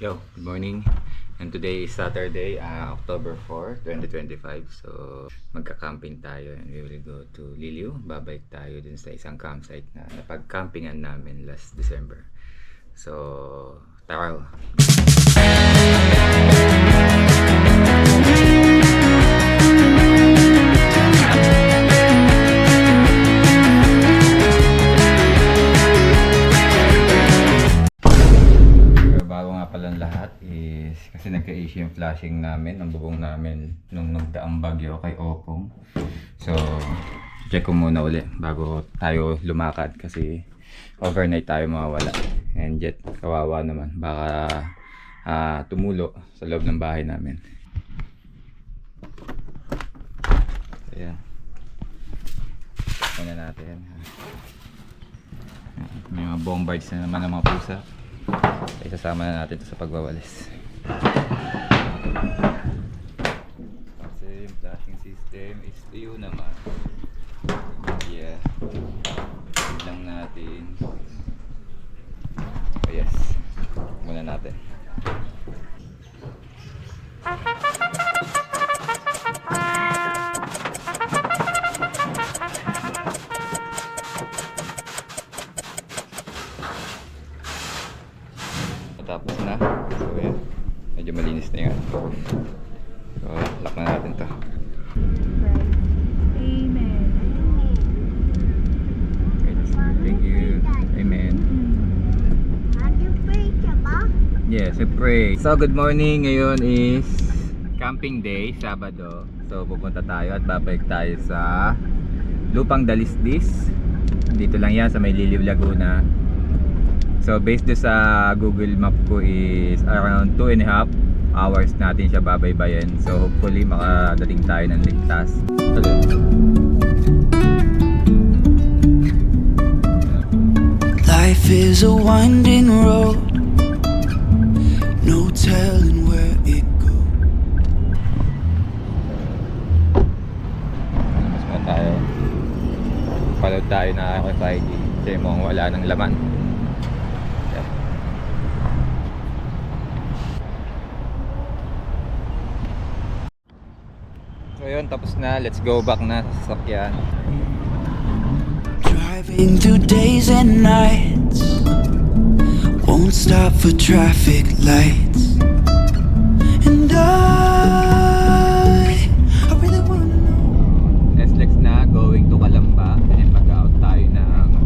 Yo, good morning. And today is Saturday, October 4, 2025. So, magka-camping tayo and we will go to Liliu. Babalik tayo dun sa isang campsite na napag-campingan namin last December. So, tara. Bago nga palang lahat is kasi nagka-issue yung flashing namin, ang bubong namin nung nagdaang bagyo kay Opong. So, check ko muna uli bago tayo lumakad kasi overnight tayo mawawala. And yet, kawawa naman, baka tumulo sa loob ng bahay namin. So, yan. Muna natin. May mga bombards na naman ng mga pusa. Isasama na natin ito sa pagwawalis. Kasi yung flashing system is tuyo naman. Yeah. Tignan lang natin. Oh yes. Muna natin. Tapos na. So yan. Medyo malinis na yan. So lock na natin to. Amen. Okay, thank you. Amen. Yes, I pray. So good morning. Ngayon is camping day, Sabado. So pupunta tayo at babalik tayo sa Lupang Dalisdis. Dito lang yan sa may Liliu, Laguna. So based do sa Google Map ko is around 2.5 hours natin siya babaybayin. So hopefully makadating tayo ng ligtas. Life is a winding road, no telling where it goes. Mas pa tayo. Paload tayo na RFID kasi mukhang wala ng laman. So yun, tapos na. Let's go back na sa sasakyan. Driving through days and nights, won't stop for traffic lights. And I really wanna know. SLEX na, going to Calamba. And mag-out tayo ng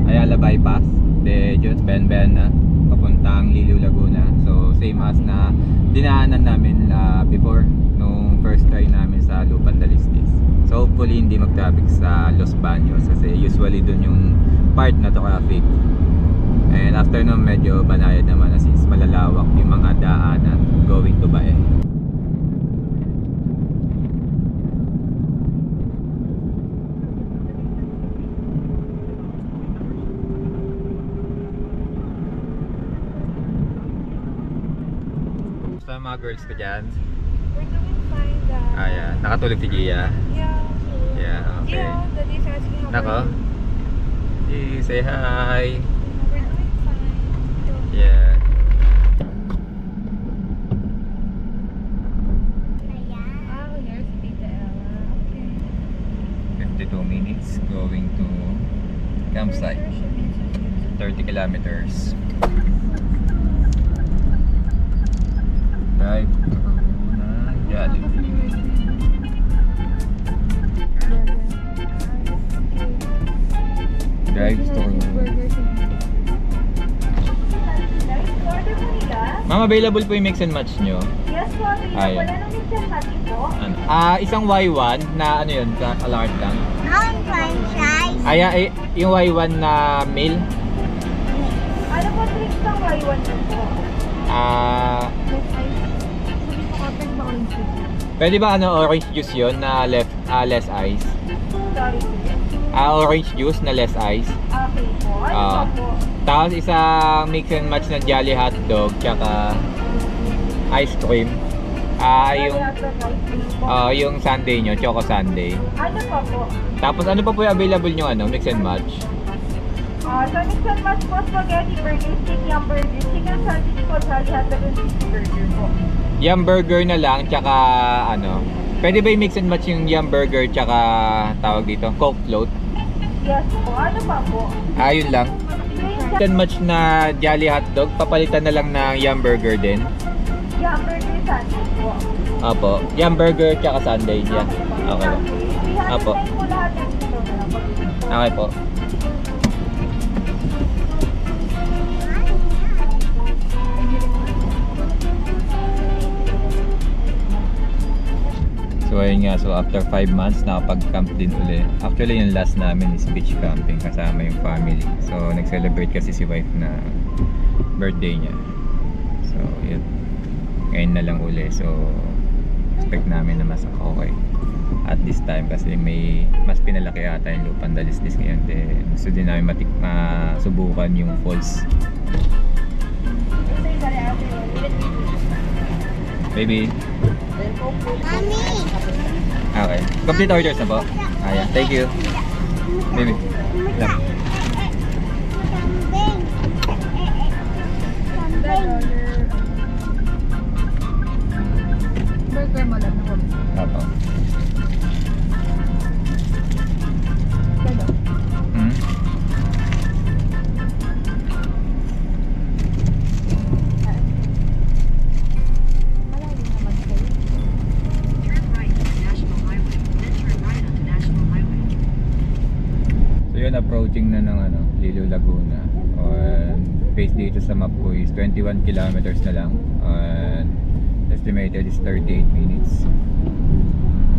Ayala Bypass. De Diyos, Ben na. Papuntang Liliu, Laguna. So same as na dinaanan namin before nung first try namin sa Lupang Dalisdis. So hopefully hindi mag-traffic sa Los Baños kasi usually dun yung part na to traffic. And after nun medyo banayad naman na since malalawak yung mga daanan going to Bae. Basta mga girls ko dyan. We're doing fine, guys. Yeah. Nakatulog si Gia. Yeah. Yeah, okay. Yeah, Daddy's asking how Nako. Say hi. we're doing fine. Yeah. Here's Tita Ella. Okay. 52 minutes going to campsite. 30 kilometers. Drive to Jollibee. Drive to Ma'am, available po yung mix and match nyo. Yes po, Ayan. wala nang mix and match po. Ano? Isang Y1 na ano yun, a la carte lang. Non-franchise. Yung Y1 na meal. Ano po tricks ng Y1 po? Less ice. Hindi po kapag ma-orange juice. Pwede ba orange juice yun na less ice? Sorry. Orange juice na less ice. Okay po. Ano pa po? Tapos isang mix and match na Jolly Hotdog tsaka ice cream. Yung sundae nyo, choco sundae. Ano pa po? Tapos ano pa po yung available nyo mix and match? So, mix and match po spaghetti burger, stick yung burger, chicken sandwich po, sali hotdog and cheese burger po. Yum burger na lang, tsaka ano. Pwede ba i-mix and match yung yum burger tsaka tawag dito, Coke float? Yes po. Ano pa po? Ayun lang. Mix and match na Jolly hotdog, papalitan na lang ng yum burger din. Yeah, burger sandwich po. Opo, yum burger tsaka sundae niya. Okay po. Apo. Ihati po lahat ng dito na lang. Okay po. So ayun nga, so after 5 months nakapag-camp din uli. Actually yung last namin is beach camping kasama yung family. So nag-celebrate kasi si wife na birthday niya. So yun. Ngayon na lang uli. So expect namin na mas okay at this time kasi may mas pinalaki ata yung Lupang Dalisdis ngayon. Then gusto din namin masubukan yung falls. Baby. Mami! Okay. Complete orders na po. Ayan. Thank you. Baby. Love. Kambing! Kambing! Burger mo lang na Opo. Hmm? So yun, approaching na ng Liliw Laguna. And base dito sa map ko is 21 kilometers na lang. And estimated is 38 minutes.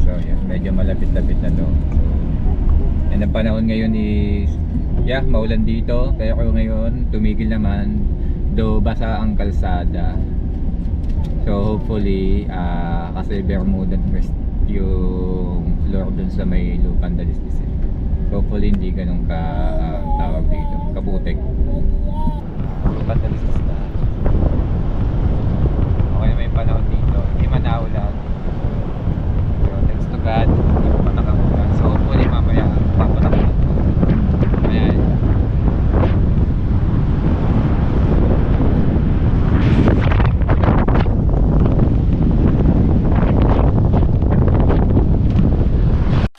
So yeah, medyo malapit-lapit na to. So, and ang panahon ngayon is maulan dito. Kaya ko ngayon tumigil naman, though basa ang kalsada. So hopefully kasi Bermuda first yung floor dun sa may Lupang Dalisdis. Hopefully hindi ganun ka tawag dito, kaputik. Lupang Dalisdis na. Okay, may panahon dito, hindi man naulan. So thanks to God, hindi ko patakamulan. So hopefully mamaya papatakulan. Ayan.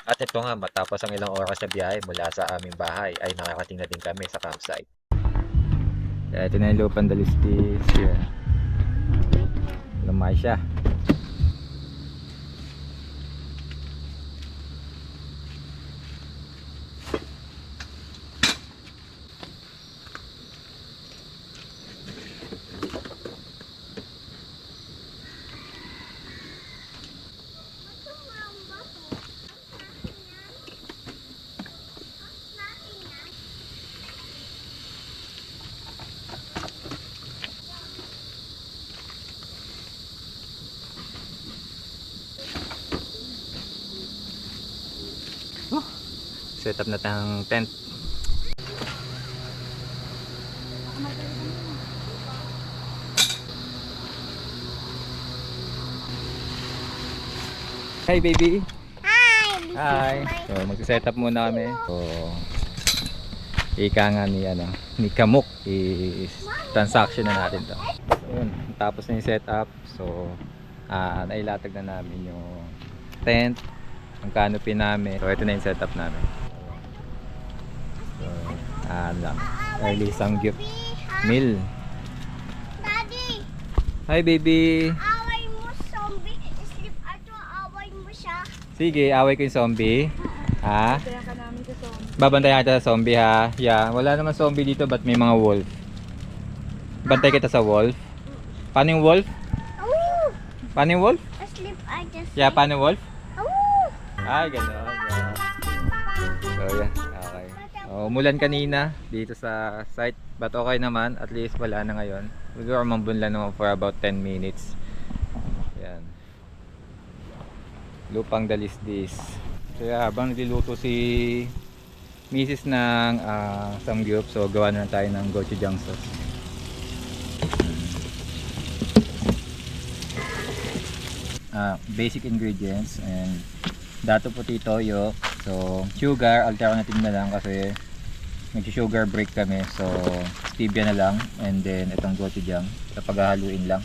At ito nga, matapos ang ilang oras na biyahe mula sa aming bahay ay nakarating na din kami sa campsite. Kaya ito na yung Lupang Dalisdis. Yeah. Lumay siya. Set up na tayong tent. Hi baby. Hi! Hi. So magse-set up muna kami. So ika nga ni Kamuk is transaction na natin to. So, yun, tapos na yung setup. So nailatag na namin yung tent, ang canopy namin. So ito na yung setup namin. So lang, early samgyup meal. Daddy! Hi baby. Away mo zombie! Sleep ato, away mo siya. Sige, away ko yung zombie. Ha? Kaya ka namin sa zombie. Babantayan kita sa zombie ha. Yeah, wala naman zombie dito, but may mga wolf. Bantay kita sa wolf. Paano yung wolf? Awoo! Paano yung wolf? Sleep I just Yeah, paano yung wolf? Awoo! Ay, gano'n. Yeah. So yeah, okay. Umulan kanina dito sa site, but okay naman. At least wala na ngayon. Siguro mambunlan naman for about 10 minutes. Yan. Lupang Dalisdis. So yeah, habang nagluluto si Mrs. ng samgyup, so gawa na tayo ng gochujang sauce. Basic ingredients and dato puti toyo. So sugar, alternative na lang kasi Nag-sugar break kami. So, stevia na lang. And then, itong gochujang. Sa paghahaluin lang.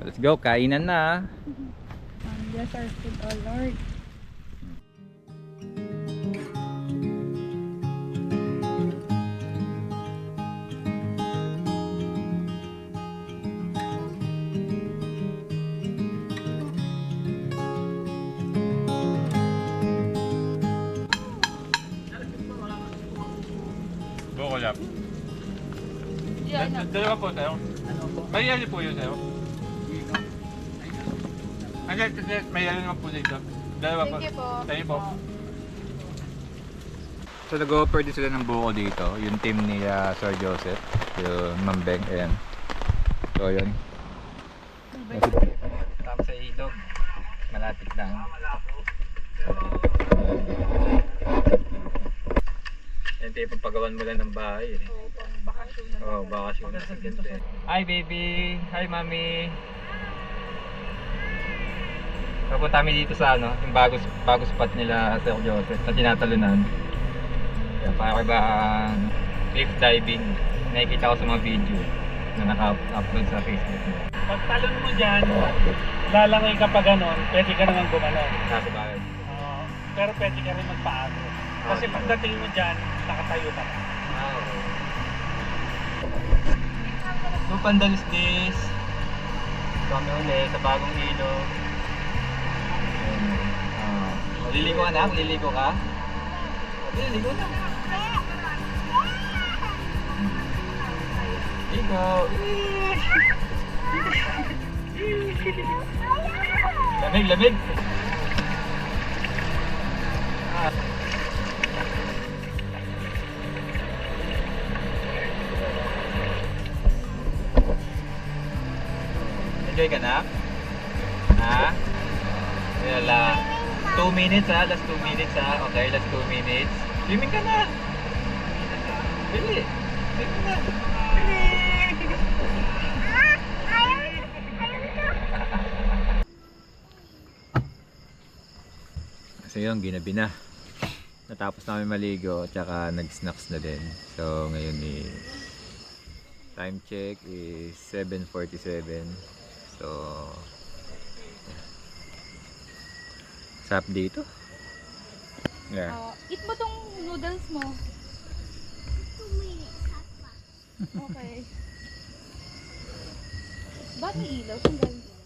Let's go, kainan na. Bless our food, oh Lord. Buko lap. Yeah, Dalawa po tayo. May yali po yun sa'yo. May yali naman po dito. Dalawa po. Thank you po. Thank you po. So nag-offer din sila ng buko dito. Yung team ni Sir Joseph. Yung Mambeng. Ayan. So yun. Tapos sa ilog. Malapit lang. Yan tayo pagpagawan mo lang ng bahay. Oo, bakasyon. Hi baby! Hi mami! Papunta kami dito sa ano, yung bago spot nila Sir Joseph na tinatalunan. Kaya para ba cliff diving. Nakikita ko sa mga video na naka-upload sa Facebook. Pag talon mo dyan, lalangoy ka pa ganon, pwede ka naman gumanon. Nasa bahay. Pero pwede ka rin magpaago. Kasi pagdating mo dyan, nakatayo ka pa. So pandalis this. Kami ulit sa bagong ilog. Liliko ka na? Liliko ka? Liliko na. Liliko. Lamig, lamig. Enjoy ka na? Ha? Wala. 2 minutes ha, last 2 minutes ha. Okay, last 2 minutes. Swimming ka na. Bili. Swimming na. Bili. So yun, ginabi na. Natapos namin maligo, tsaka nag-snacks na din. So ngayon time check is 7:47. So sarap dito. Yeah. Eat mo tong noodles mo. Okay. Ba't may ilaw? Saan galing ilaw?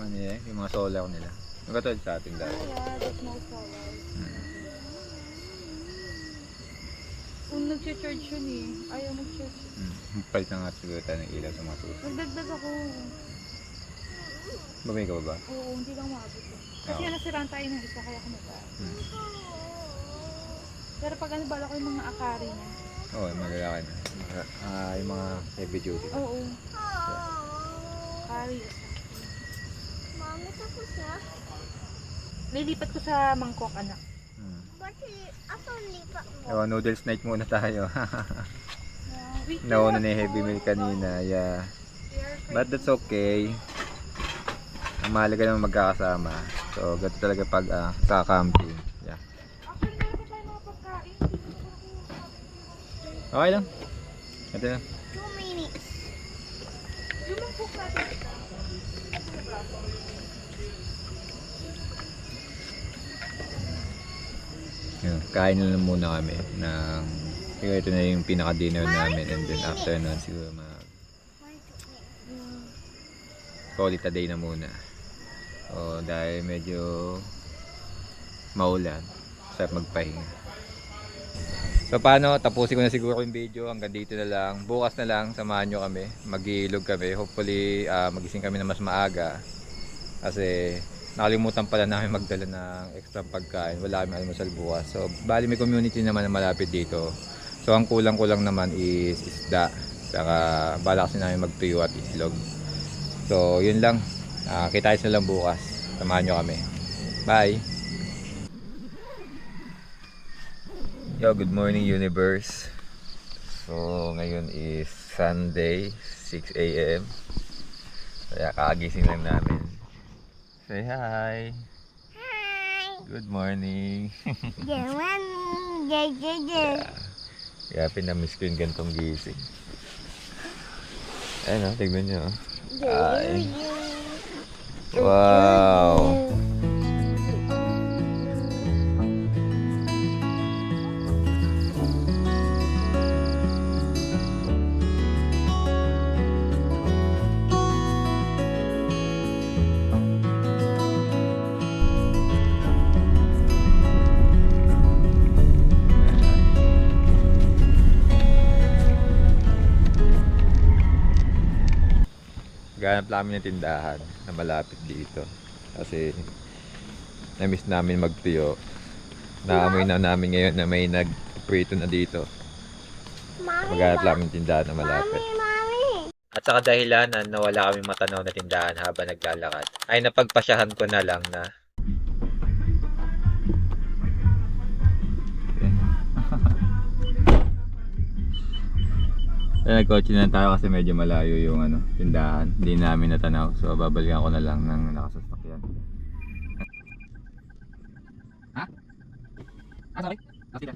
Ano eh, yung mga solar nila. Yung katulad sa ating dati. Yeah, that's no solar. Kung nag-charge yun eh. Ayaw mag-charge. Palit na nga siguro tayo ng ilaw sa mga susunod. Nagdagdag ako. Babay ka ba ba? Oo, hindi lang maabot eh. Kasi Oo. nga nasiraan tayo ng isa kaya ako Pero pag ano bala ko yung mga akari na. Oo, malalaki na. Yung mga heavy duty. Oo. Akari. Mami, tapos na. Lilipat ko sa mangkok anak. Ba't ako lipat mo? So, noodles night muna tayo. Wait, Nauna na yung heavy meal kanina. Yeah. But that's okay. Ang mahalaga naman magkakasama. So, ganito talaga pag sa camping. Yeah. Actually, meron pa tayo mga pagkain. Okay lang. Ito na. 2 minutes. Yung mangkok natin. Yun, kain na lang muna kami ng ito na yung pinaka-dinner namin, and then after nun siguro call it a day na muna. O dahil medyo maulan, sarap magpahinga. So paano, tapusin ko na siguro yung video, hanggang dito na lang. Bukas na lang samahan nyo kami, mag-iilog kami. Hopefully magising kami na mas maaga kasi nakalimutan pala namin magdala ng extra pagkain. Wala kami almusal bukas. So, bali may community naman na malapit dito. So, ang kulang-kulang naman is isda. Saka balak kasi namin magtuyo at itlog. So yun lang. Kita tayo lang bukas. Samahan nyo kami. Bye! Yo, good morning universe. So ngayon is Sunday, 6 AM. Kaya kakagising lang namin. Say hi! Hi. Good morning! Jaman. Kaya pinamiss ko yung gantong gising. Ayun o, tignan nyo. Ay. Wow! Ganap namin ng tindahan na malapit dito kasi na-miss namin magtuyo. Naamoy na namin ngayon na may nag-prito na dito. Maghanap namin ng tindahan na malapit. Mami. At saka dahilanan na wala kaming matanaw na tindahan habang naglalakad ay napagpasyahan ko na lang na nagkotse na tayo kasi medyo malayo yung tindahan. Hindi namin natanaw. So babalikan ko na lang ng nakasasakyan. Ha? Sorry? Sige.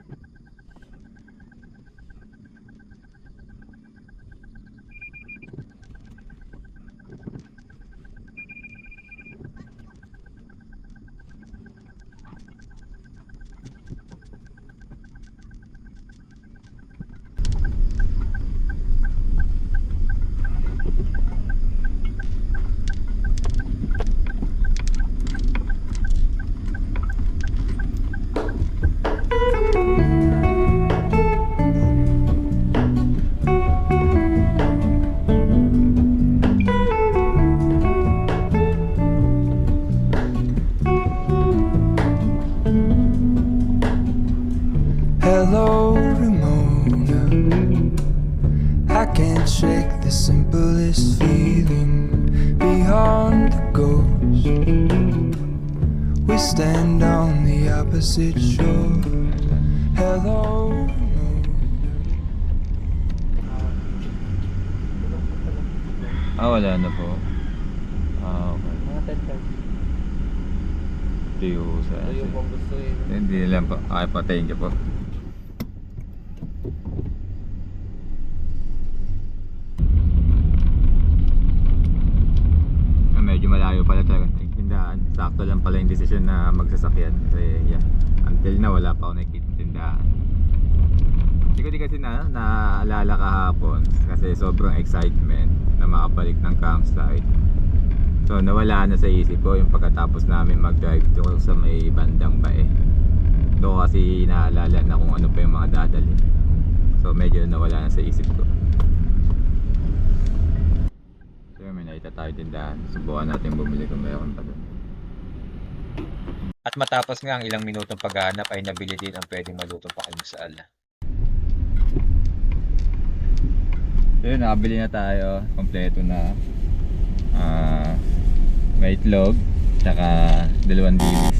Hello, Ramona. I can't shake the simplest feeling beyond the ghost. We stand on the opposite shore. Hello, Ramona. Wala na po. Okay. Mga 10:30. Tuyo sa Tuyo po ang gusto eh. Hindi lang po. Okay po, thank you po. Medyo malayo pala talaga yung tindahan. Sakto lang pala yung desisyon na magsasakyan. Kasi yeah, until na wala pa ako nakikita yung tindahan. Hindi ko kasi naalala kahapon kasi sobrang excitement na makabalik ng campsite. So nawala na sa isip ko yung pagkatapos namin mag-drive to sa may bandang bae. Doon kasi naalala na kung ano pa yung mga dadali. So medyo nawala na sa isip ko. So may nakita tayo tindahan. Subukan natin bumili kung mayroon pa doon. At matapos nga ang ilang minutong paghahanap ay nabili din ang pwedeng malutong pakimusal. So yun, nakabili na tayo. Kompleto na. May itlog, tsaka 2 dilis.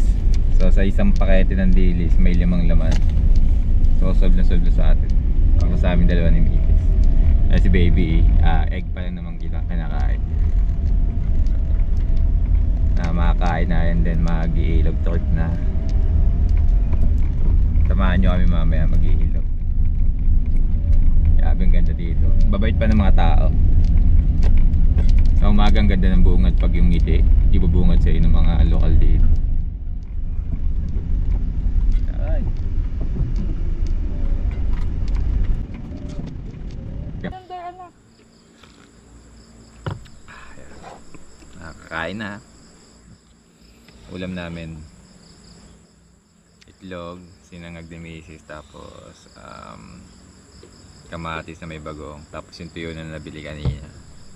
So sa isang pakete ng dilis, may 5 laman. So solve na sa atin. Ako sa amin 2 ni Mitis. Si baby, egg pa lang naman kinakain. Makakain na and then mag-iilog torque na. Samahan nyo kami mamaya mag-iilog. Grabe ang ganda dito. Babait pa ng mga tao. Sa umaga ang ganda ng bungad pag yung ngiti ibubungad sa ng mga lokal dito. Ay. Nakakain na. Ulam namin itlog, sinangag ni Mrs. Tapos kamatis na may bagong. Tapos yung tuyo na nabili kanina.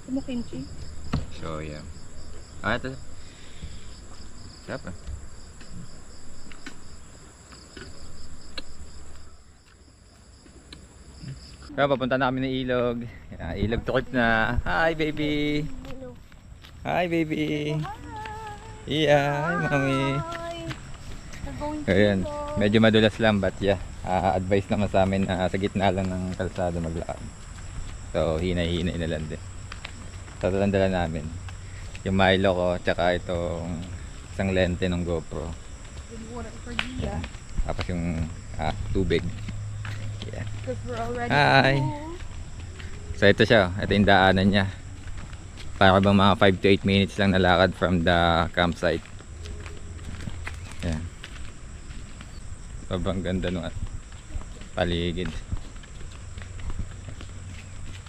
Kumukinchi. So yeah. Ito. Sarap. Kaya papunta na kami ng ilog. Yan, ilog trip na. Hi baby. Hi baby. Yeah, hi mami. Ayan, medyo madulas lang but yeah, advice naman sa amin na sa gitna lang ng kalsada maglakad. So hinay-hinay na lang din. Tatalandala namin yung Milo ko tsaka itong isang lente ng GoPro. Yan. Tapos yung tubig. Yeah. Hi. So ito siya, ito yung daanan niya. Para bang mga 5 to 8 minutes lang na lakad from the campsite. Yan. Sobrang ganda nung paligid.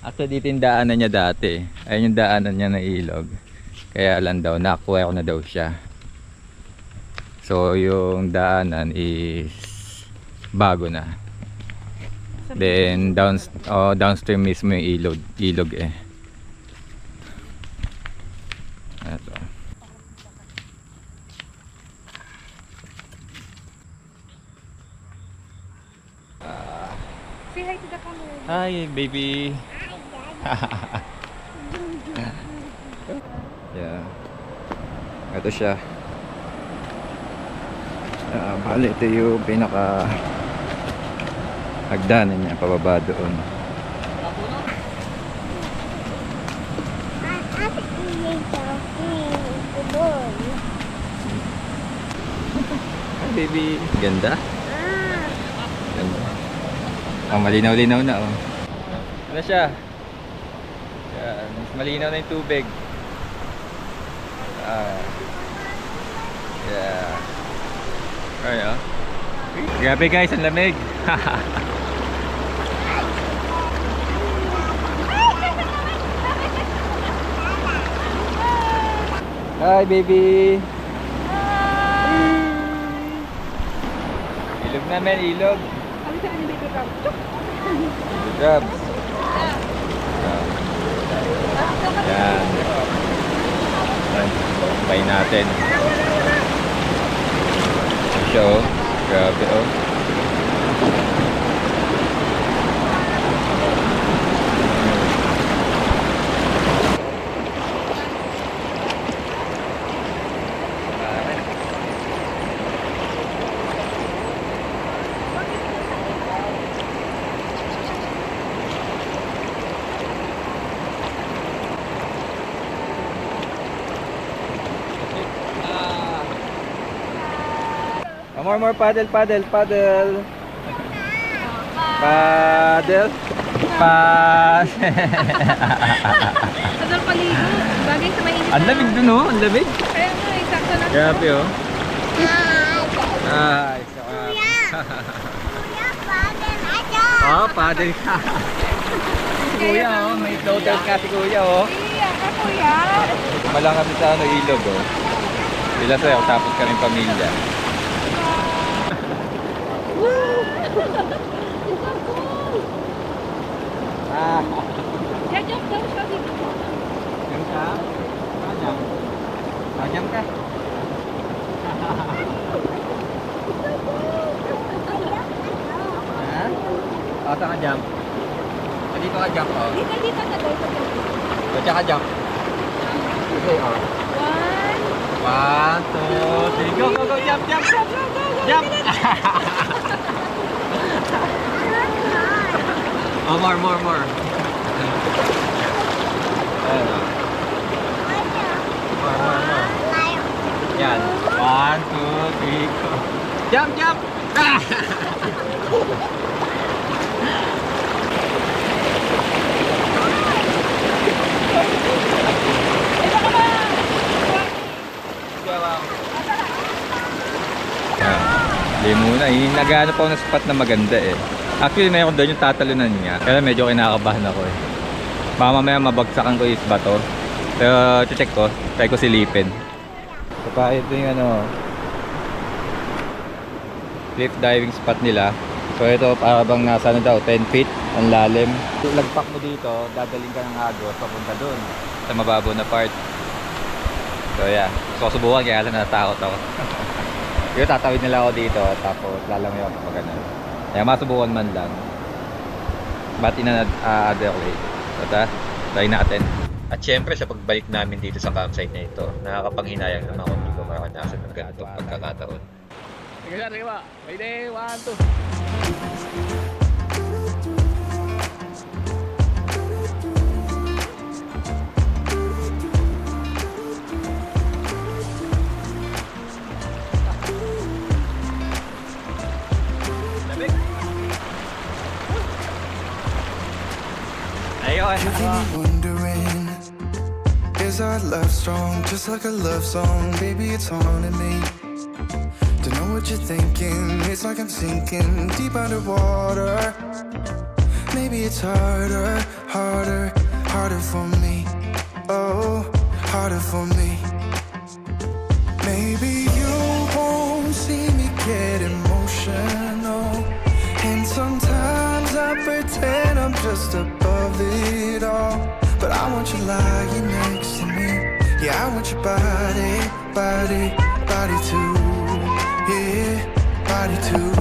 Actually dito yung daanan niya dati. Ayun yung daanan niya na ilog. Kaya lang daw, na-acquire na daw siya. So yung daanan is bago na. Then downstream mismo yung ilog eh. Ito. Say hi to the camera. Hi baby. Yeah. Ito siya. Bali ito yung pinaka hagdanan niya pababa doon. Hi baby. Ganda. Ganda. Oh, malinaw-linaw na oh. Ano siya? Yan, mas malinaw na yung tubig. Yeah. Ay, oh. Grabe guys, ang lamig. Hi baby. Ilog namin, ilog. Ano sa kanila dito ka? Grabs. Yan. Bay natin. Ito siya oh. Grabe oh. More paddle. Paddle. Sadal paligo. Bagay sa mainit. Ang lamig dun oh, ang lamig. Kaya nga, sakto na. Grabe oh. Ay, oh, paddle ka. Kuya oh, may floaters ka si kuya oh. Iya ka kuya. Malang kami sa ilog oh. Sila sa'yo, tapos kaming pamilya. Jump daw siya dito. Jump ka? Jump. Jump ka? Ha? O, saan ka jump? Dito ka jump oh. Dito na daw. O, tsaka jump. Okay, oh. 1, 2, 3, go, jump! Jump! Oh, more. Ayan, oh. More. Yan. 1, 2, 3, go. Jump! Ah! Hindi muna, naghahanap ako ng spot na maganda eh. Actually mayroon doon yung tatalunan niya. Kaya medyo kinakabahan ako eh. Baka mamaya mabagsakan ko yung bato. Pero check ko, try ko silipin. So pa ito yung ano, cliff diving spot nila. So ito para bang nasa ano daw, 10 feet ang lalim. Lagpak mo dito, dadaling ka ng agos papunta doon sa mababaw na part. So yeah, susubukan kaya lang natatakot ako. Yung tatawid nila ako dito tapos lalangoy ako kapag ganun. Kaya masubukan man lang. but in another way. Try natin. At syempre sa pagbalik namin dito sa campsite na ito, nakakapanghinayang naman kung hindi ko maranasan ng ganitong pagkakataon. Sige ba? Pwede, 1, 2. Ayun. You keep me wondering, is our love strong? Just like a love song, baby, it's haunting me. Don't know what you're thinking, it's like I'm sinking deep underwater. Maybe it's harder, harder, harder for me. Oh, harder for me. Maybe you won't see me get emotional, and sometimes I pretend I'm just above it all. But I want you lying next to me. Yeah, I want your body, body, body too. Yeah, body too.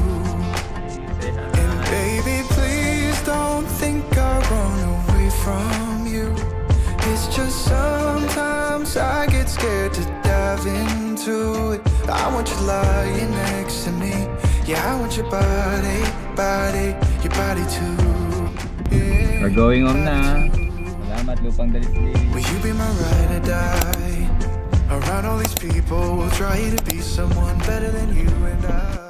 And baby, please don't think I'll run away from you. It's just sometimes I get scared to dive into it. I want you lying next to me. Yeah, I want your body, body, your body too. Yeah. We're going home na. Salamat Lupang Dalisdis. Will you be my ride or die? Around all these people, we'll try to be someone better than you and I.